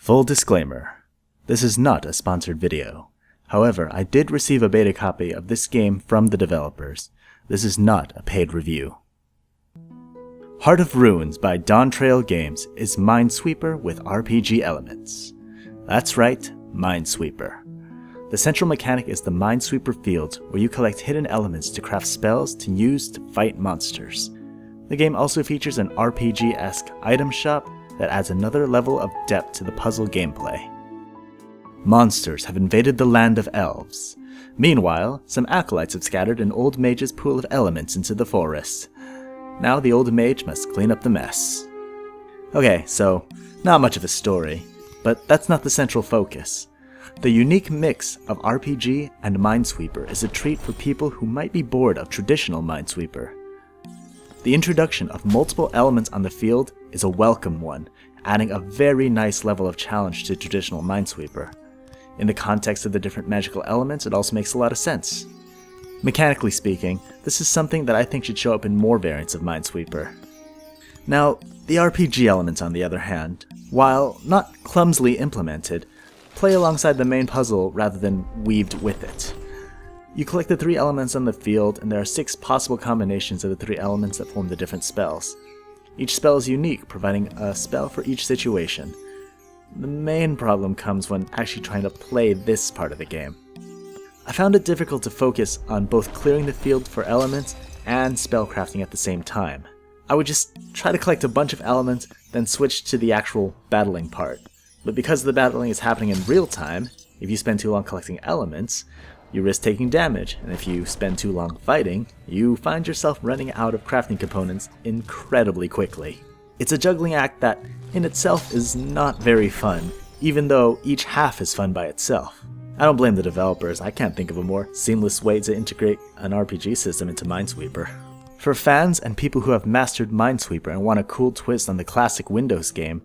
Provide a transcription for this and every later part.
Full disclaimer, this is not a sponsored video. However, I did receive a beta copy of this game from the developers. This is not a paid review. Heart of Ruins by Dawn Trail Games is MINESWEEPER with RPG elements. That's right, MINESWEEPER. The central mechanic is the MINESWEEPER field, where you collect hidden elements to craft spells to use to fight monsters. The game also features an RPG-esque item shop that adds another level of depth to the puzzle gameplay. Monsters have invaded the land of elves. Meanwhile, some acolytes have scattered an old mage's pool of elements into the forest. Now the old mage must clean up the mess. Okay, so not much of a story, but that's not the central focus. The unique mix of RPG and MINESWEEPER is a treat for people who might be bored of traditional MINESWEEPER. The introduction of multiple elements on the field is a welcome one, adding a very nice level of challenge to traditional MINESWEEPER. In the context of the different magical elements, it also makes a lot of sense. Mechanically speaking, this is something that I think should show up in more variants of MINESWEEPER. Now, the RPG elements on the other hand, while not clumsily implemented, play alongside the main puzzle rather than weaved with it. You collect the 3 elements on the field, and there are 6 possible combinations of the 3 elements that form the different spells. Each spell is unique, providing a spell for each situation. The main problem comes when actually trying to play this part of the game. I found it difficult to focus on both clearing the field for elements and spellcrafting at the same time. I would just try to collect a bunch of elements, then switch to the actual battling part. But because the battling is happening in real time, if you spend too long collecting elements, you risk taking damage, and if you spend too long fighting, you find yourself running out of crafting components incredibly quickly. It's a juggling act that, in itself, is not very fun, even though each half is fun by itself. I don't blame the developers, I can't think of a more seamless way to integrate an RPG system into MINESWEEPER. For fans and people who have mastered MINESWEEPER and want a cool twist on the classic Windows game,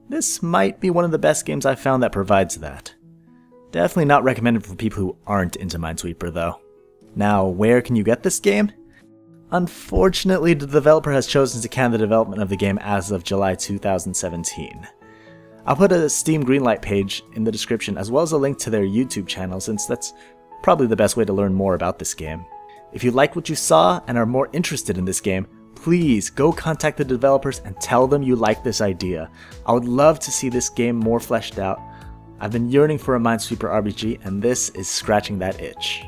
this might be one of the best games I've found that provides that. Definitely not recommended for people who aren't into MINESWEEPER though. Now, where can you get this game? Unfortunately, the developer has chosen to can the development of the game as of July 2017. I'll put a Steam Greenlight page in the description as well as a link to their YouTube channel, since that's probably the best way to learn more about this game. If you liked what you saw and are more interested in this game, please go contact the developers and tell them you like this idea. I would love to see this game more fleshed out. I've been yearning for a MINESWEEPER RPG, and this is scratching that itch.